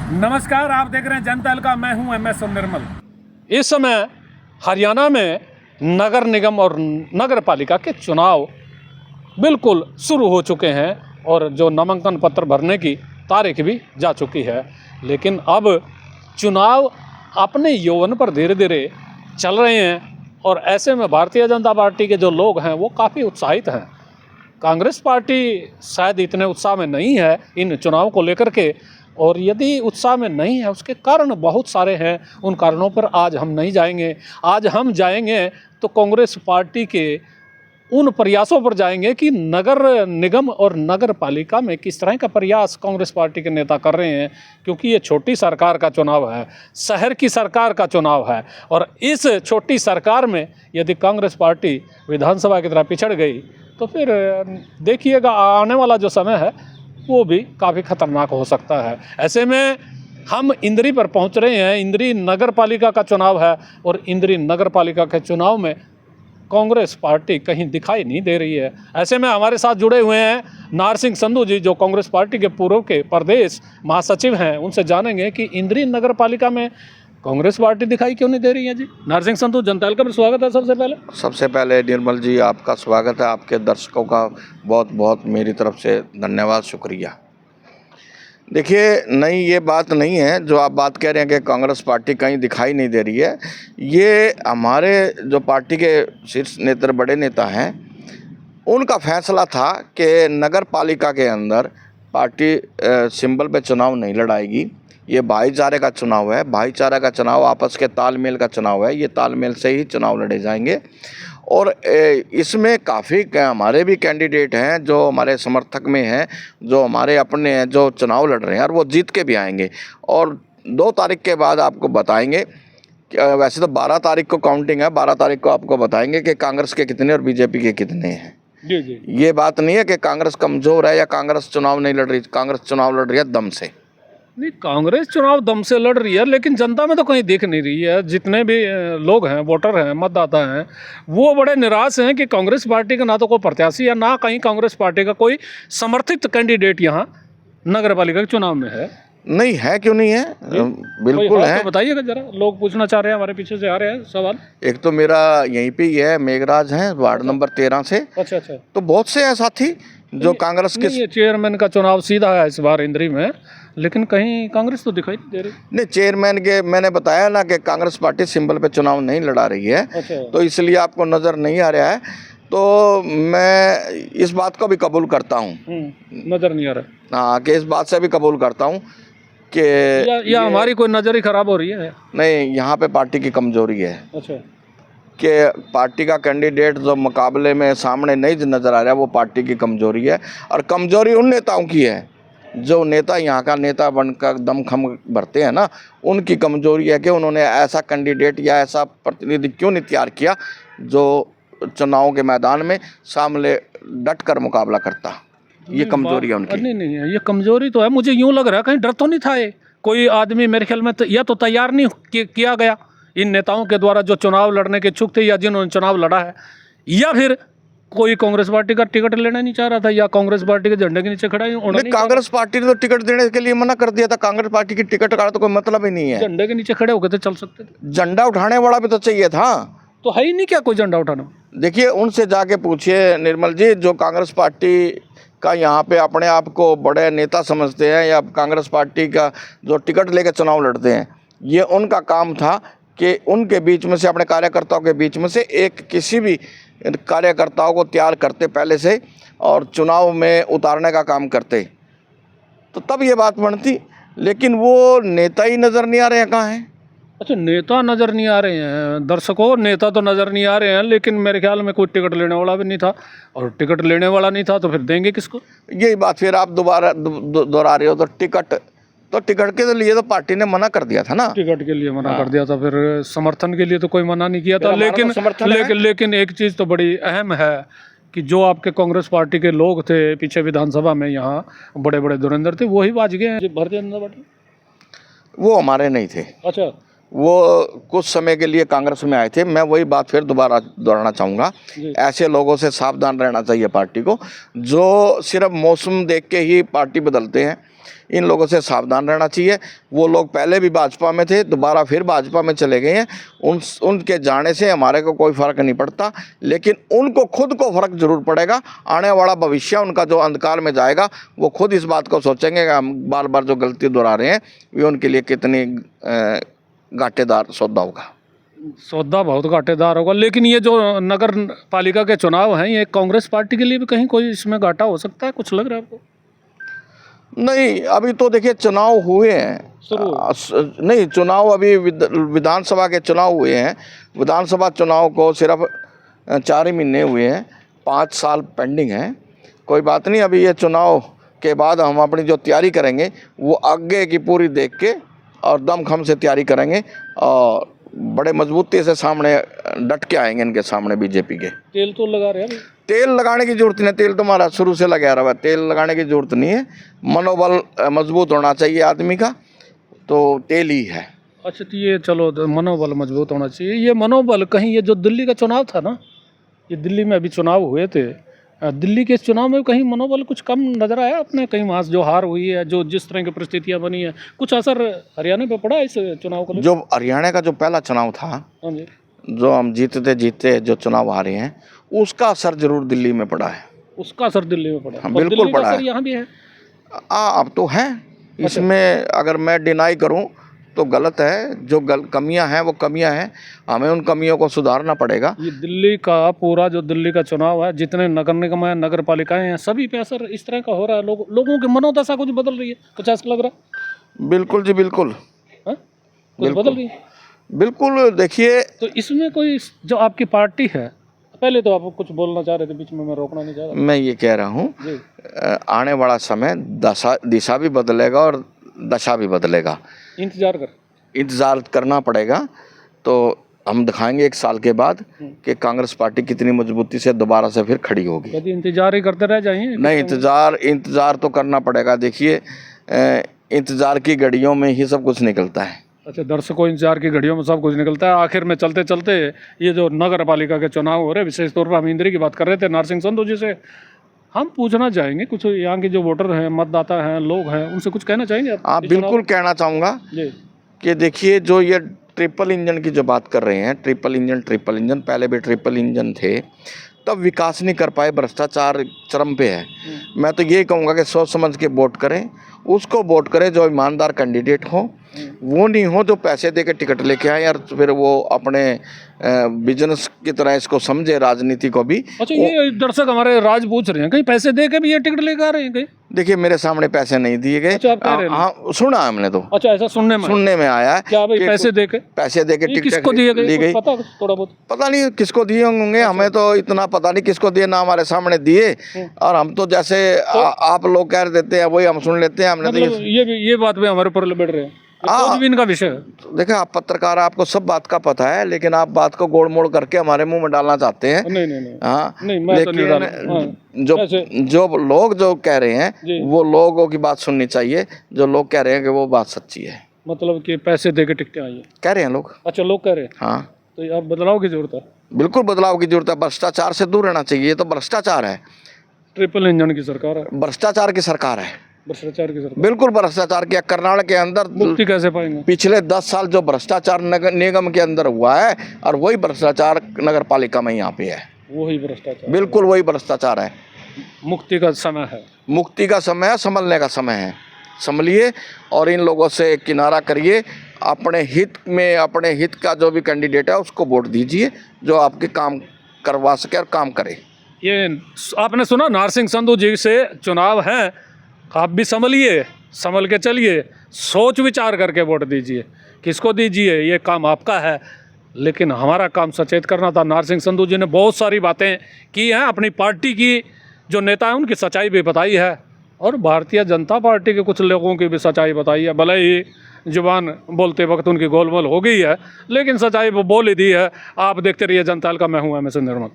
नमस्कार, आप देख रहे हैं जनता का, मैं हूं MS निर्मल। इस समय हरियाणा में नगर निगम और नगर पालिका के चुनाव बिल्कुल शुरू हो चुके हैं और जो नामांकन पत्र भरने की तारीख भी जा चुकी है। लेकिन अब चुनाव अपने यौवन पर धीरे धीरे चल रहे हैं और ऐसे में भारतीय जनता पार्टी के जो लोग हैं वो काफ़ी उत्साहित हैं। कांग्रेस पार्टी शायद इतने उत्साह में नहीं है इन चुनाव को लेकर के, और यदि उत्साह में नहीं है उसके कारण बहुत सारे हैं। उन कारणों पर आज हम नहीं जाएंगे। आज हम जाएंगे तो कांग्रेस पार्टी के उन प्रयासों पर जाएंगे कि नगर निगम और नगर पालिका में किस तरह का प्रयास कांग्रेस पार्टी के नेता कर रहे हैं, क्योंकि ये छोटी सरकार का चुनाव है, शहर की सरकार का चुनाव है। और इस छोटी सरकार में यदि कांग्रेस पार्टी विधानसभा की तरह पिछड़ गई तो फिर देखिएगा आने वाला जो समय है वो भी काफ़ी खतरनाक हो सकता है। ऐसे में हम इंद्री पर पहुंच रहे हैं। इंद्री नगर पालिका का चुनाव है और इंद्री नगर पालिका के चुनाव में कांग्रेस पार्टी कहीं दिखाई नहीं दे रही है। ऐसे में हमारे साथ जुड़े हुए हैं नारसिंह संधू जी, जो कांग्रेस पार्टी के पूर्व के प्रदेश महासचिव हैं। उनसे जानेंगे कि इंद्री नगर पालिका में कांग्रेस पार्टी दिखाई क्यों नहीं दे रही है। जी नारसिंह संधू, जनता पर स्वागत है। सबसे पहले निर्मल जी आपका स्वागत है, आपके दर्शकों का बहुत बहुत मेरी तरफ से धन्यवाद, शुक्रिया। देखिए, नहीं ये बात नहीं है जो आप बात कह रहे हैं कि कांग्रेस पार्टी कहीं दिखाई नहीं दे रही है। ये हमारे जो पार्टी के शीर्ष नेता, बड़े नेता हैं, उनका फैसला था कि नगर पालिका के अंदर पार्टी सिंबल पे चुनाव नहीं लड़ाएगी। ये भाईचारे का चुनाव है, भाईचारा का चुनाव, आपस के तालमेल का चुनाव है। ये तालमेल से ही चुनाव लड़े जाएंगे और इसमें काफ़ी हमारे भी कैंडिडेट हैं जो हमारे समर्थक में हैं, जो हमारे अपने हैं, जो चुनाव लड़ रहे हैं और वो जीत के भी आएंगे। और 2 तारीख के बाद आपको बताएंगे, वैसे तो 12 तारीख को काउंटिंग है, 12 तारीख को आपको बताएंगे कि कांग्रेस के कितने और बीजेपी के कितने हैं। जी जी, ये बात नहीं है कि कांग्रेस कमज़ोर है या कांग्रेस चुनाव नहीं लड़ रही। कांग्रेस चुनाव लड़ रही है दम से। नहीं, कांग्रेस चुनाव दम से लड़ रही है, लेकिन जनता में तो कहीं दिख नहीं रही है। जितने भी लोग हैं, वोटर हैं, मतदाता हैं, वो बड़े निराश हैं कि कांग्रेस पार्टी का ना तो कोई प्रत्याशी या ना कहीं कांग्रेस पार्टी का कोई समर्थित कैंडिडेट यहाँ नगर पालिका के चुनाव में है। नहीं है, क्यों नहीं है? बिल्कुल है। तो बताइएगा जरा, लोग पूछना चाह रहे हैं, हमारे पीछे से आ रहे हैं सवाल। एक तो मेरा यहीं पे ही है, मेघराज हैं, वार्ड नंबर 13 से। अच्छा, तो बहुत से हैं साथी जो कांग्रेस के। ये चेयरमैन का चुनाव सीधा है इस बार इंद्री में, लेकिन कहीं कांग्रेस तो दिखाई नहीं दे रही। नहीं, चेयरमैन के मैंने बताया ना कि कांग्रेस पार्टी सिंबल पे चुनाव नहीं लड़ा रही है। अच्छा। तो इसलिए आपको नज़र नहीं आ रहा है। तो मैं इस बात को भी कबूल करता हूँ, नज़र नहीं आ रहा। हाँ, कि इस बात से भी कबूल करता हूँ कि या हमारी कोई नज़र ही खराब हो रही है। नहीं, यहाँ पे पार्टी की कमजोरी है। अच्छा, कि पार्टी का कैंडिडेट जो मुकाबले में सामने नहीं नज़र आ रहा है, वो पार्टी की कमजोरी है। और कमजोरी उन नेताओं की है जो नेता यहाँ का नेता बनकर दमखम भरते हैं ना, उनकी कमजोरी है कि उन्होंने ऐसा कैंडिडेट या ऐसा प्रतिनिधि क्यों नहीं तैयार किया जो चुनाव के मैदान में सामने डट कर मुकाबला करता। ये कमजोरी है उनकी। नहीं है, ये कमजोरी तो है। मुझे यूँ लग रहा है कहीं डर तो नहीं था ये कोई आदमी, मेरे ख्याल में तो या तो तैयार नहीं किया गया इन नेताओं के द्वारा जो चुनाव लड़ने के इच्छुक थे या जिन्होंने चुनाव लड़ा है, या फिर कोई कांग्रेस पार्टी का टिकट लेना नहीं चाह रहा था, या कांग्रेस पार्टी के झंडे के नीचे खड़ा है। कांग्रेस पार्टी ने तो टिकट देने के लिए मना कर दिया था। कांग्रेस पार्टी की टिकट का तो कोई मतलब ही नहीं है। झंडे के नीचे खड़े होकर तो चल सकते थे। झंडा उठाने वाला भी तो चाहिए था। तो है ही नहीं क्या कोई झंडा उठाना? देखिए, उनसे जाके पूछिए निर्मल जी, जो कांग्रेस पार्टी का यहाँ पे अपने आप को बड़े नेता समझते हैं या कांग्रेस पार्टी का जो टिकट लेकर चुनाव लड़ते हैं, ये उनका काम था कि उनके बीच में से, अपने कार्यकर्ताओं के बीच में से एक किसी भी कार्यकर्ताओं को तैयार करते पहले से और चुनाव में उतारने का काम करते, तो तब ये बात बनती। लेकिन वो नेता ही नज़र नहीं आ रहे हैं, कहाँ हैं? अच्छा, नेता नज़र नहीं आ रहे हैं। दर्शकों, नेता तो नज़र नहीं आ रहे हैं, लेकिन मेरे ख्याल में कोई टिकट लेने वाला भी नहीं था, और टिकट लेने वाला नहीं था तो फिर देंगे किसको? यही बात फिर आप दोबारा दोहरा रहे हो। तो टिकट के लिए तो पार्टी ने मना कर दिया था ना। टिकट के लिए मना कर दिया था, फिर समर्थन के लिए तो कोई मना नहीं किया था। लेकिन एक चीज़ तो बड़ी अहम है कि जो आपके कांग्रेस पार्टी के लोग थे पीछे विधानसभा में, यहाँ बड़े बड़े धुरंधर थे, वही बाज गए हैं भारतीय जनता पार्टी। वो हमारे नहीं थे। अच्छा, वो कुछ समय के लिए कांग्रेस में आए थे। मैं वही बात फिर दोबारा दोहराना चाहूँगा, ऐसे लोगों से सावधान रहना चाहिए पार्टी को, जो सिर्फ मौसम देख के ही पार्टी बदलते हैं। इन लोगों से सावधान रहना चाहिए। वो लोग पहले भी भाजपा में थे, दोबारा फिर भाजपा में चले गए हैं। उनके जाने से हमारे को कोई फ़र्क नहीं पड़ता, लेकिन उनको खुद को फ़र्क ज़रूर पड़ेगा। आने वाला भविष्य उनका जो अंधकार में जाएगा, वो खुद इस बात को सोचेंगे कि हम बार बार जो गलती दोहरा रहे हैं ये उनके लिए कितनी घाटेदार सौदा होगा। सौदा बहुत घाटेदार होगा। लेकिन ये जो नगर पालिका के चुनाव हैं, ये कांग्रेस पार्टी के लिए भी कहीं कोई इसमें घाटा हो सकता है, कुछ लग रहा है आपको? नहीं, अभी तो देखिए चुनाव हुए हैं। नहीं, चुनाव अभी विधानसभा के चुनाव हुए हैं। विधानसभा चुनाव को सिर्फ 4 ही महीने हुए हैं, 5 साल पेंडिंग है। कोई बात नहीं, अभी ये चुनाव के बाद हम अपनी जो तैयारी करेंगे वो आगे की पूरी देख के और दमखम से तैयारी करेंगे और बड़े मजबूती से सामने डट के आएंगे इनके सामने बीजेपी के। तेल तो लगा रहे हैं? तेल लगाने की जरूरत नहीं, तेल तो हमारा शुरू से लगा रहा है, तेल लगाने की जरूरत नहीं है। मनोबल मजबूत होना चाहिए आदमी का, तो तेल ही है। अच्छा, तो ये चलो मनोबल मजबूत होना चाहिए। ये मनोबल कहीं, ये जो दिल्ली का चुनाव था ना, ये दिल्ली में अभी चुनाव हुए थे, दिल्ली के इस चुनाव में कहीं मनोबल कुछ कम नजर आया अपने? कहीं वहाँ जो हार हुई है, जो जिस तरह की परिस्थितियाँ बनी है, कुछ असर हरियाणा पे पड़ा इस चुनाव को? जो हरियाणा का जो पहला चुनाव था, हाँ जी, जो हम जीतते जो चुनाव हारे हैं, उसका असर जरूर दिल्ली में पड़ा है। उसका असर दिल्ली में पड़ा? हाँ, बिल्कुल पड़ा है। यहाँ भी है? अब तो है, इसमें अगर मैं डिनाई करूं तो गलत है। जो कमियां हैं वो कमियां हैं, हमें उन कमियों को सुधारना पड़ेगा। ये दिल्ली का पूरा जो दिल्ली का चुनाव है, जितने नगर निगम है, नगर पालिकाएं हैं, सभी पे असर इस तरह का हो रहा है। लोगों की मनोदशा कुछ बदल रही है, कुछ ऐसा लग रहा? बिल्कुल जी, बिल्कुल। कुछ बदल रही है, बिल्कुल। देखिए, तो इसमें कोई जो आपकी पार्टी है, पहले तो आप कुछ बोलना चाह रहे थे, बीच में मैं रोकना नहीं चाह रहा। मैं ये कह रहा हूँ, आने वाला समय दिशा भी बदलेगा और दशा भी बदलेगा। इंतजार करना पड़ेगा। तो हम दिखाएंगे 1 साल के बाद कि कांग्रेस पार्टी कितनी मजबूती से दोबारा से फिर खड़ी होगी। कभी इंतजार ही करते रह जाएंगे? नहीं, इंतजार तो करना पड़ेगा। देखिए, इंतजार की घड़ियों में ही सब कुछ निकलता है। अच्छा, दर्शकों, इंतजार की घड़ियों में सब कुछ निकलता है। आखिर में चलते चलते ये जो नगर पालिका के चुनाव हो रहे, विशेष तौर पर हम इंद्री की बात कर रहे थे, नारसिंह संधू जी से हम पूछना चाहेंगे, कुछ यहाँ के जो वोटर हैं, मतदाता हैं, लोग हैं, उनसे कुछ कहना चाहेंगे आप? बिल्कुल कहना चाहूँगा कि देखिए, जो ये ट्रिपल इंजन की जो बात कर रहे हैं, ट्रिपल इंजन, पहले भी ट्रिपल इंजन थे, तब विकास नहीं कर पाए, भ्रष्टाचार चरम पे है। मैं तो ये कहूँगा कि सोच समझ के वोट करें, उसको वोट करें जो ईमानदार कैंडिडेट हो, वो नहीं हो जो पैसे दे के टिकट लेके आए यार, फिर वो अपने बिजनेस की तरह इसको समझे, राजनीति को भी। अच्छा, ये दर्शक हमारे राज पूछ रहे हैं, कहीं पैसे दे के भी ये टिकट लेकर आ रहे हैं कहीं? देखिए, मेरे सामने पैसे नहीं दिए गए। अच्छा, आप कह रहे हैं? हाँ, सुना हमने तो। अच्छा, ऐसा सुनने में आया है। क्या भाई, पैसे दे के टिकट किसको दिए ली गई? थोड़ा बहुत पता नहीं किसको दिए होंगे। हमें तो इतना पता नहीं किसको दिए, ना हमारे सामने दिए, और हम तो जैसे आप लोग कह देते हैं वही हम सुन लेते हैं। हमने मतलब ये बात भी हमारे ऊपर बैठ रहे हैं, भी इनका विषय है। देखिए, आप पत्रकार, आपको सब बात का पता है, लेकिन आप बात को गोड़ मोड़ करके हमारे मुंह में डालना चाहते हैं। नहीं। हाँ, मैं तो नहीं डालूं। जो लोग जो कह रहे हैं, वो लोगों की बात सुननी चाहिए। जो लोग कह रहे हैं कि वो बात सच्ची है। मतलब कि पैसे दे के टिकटें आई है, कह रहे हैं लोग। अच्छा, लोग कह रहे हैं। हाँ, तो अब बदलाव की जरूरत है। बिल्कुल बदलाव की जरूरत है। भ्रष्टाचार से दूर रहना चाहिए। ये तो भ्रष्टाचार है। ट्रिपल इंजन की सरकार है, भ्रष्टाचार की सरकार है। भ्रष्टाचार की सरकार, बिल्कुल भ्रष्टाचार किया। कर्नाटक के अंदर मुक्ति कैसे पाएंगे? पिछले 10 साल जो भ्रष्टाचार नगर निगम के अंदर हुआ है, और वही भ्रष्टाचार नगर पालिका में यहाँ पे है। वही भ्रष्टाचार, बिल्कुल वही भ्रष्टाचार है। मुक्ति का समय है, मुक्ति का समय है, संभलने का समय है। संभलिए और इन लोगों से किनारा करिए। अपने हित में, अपने हित का जो भी कैंडिडेट है उसको वोट दीजिए, जो आपके काम करवा सके और काम करे। ये आपने सुना, नारसिंह संधू जी से चुनाव है, आप भी संभलिए, संभल के चलिए, सोच विचार करके वोट दीजिए। किसको दीजिए ये काम आपका है, लेकिन हमारा काम सचेत करना था। नारसिंह संधू जी ने बहुत सारी बातें की हैं, अपनी पार्टी की जो नेता हैं उनकी सच्चाई भी बताई है, और भारतीय जनता पार्टी के कुछ लोगों की भी सच्चाई बताई है। भले ही जुबान बोलते वक्त उनकी गोलमोल हो गई है, लेकिन सच्चाई वो बोल ही दी है। आप देखते रहिए जनता का। मैं हूँ MS निर्मल।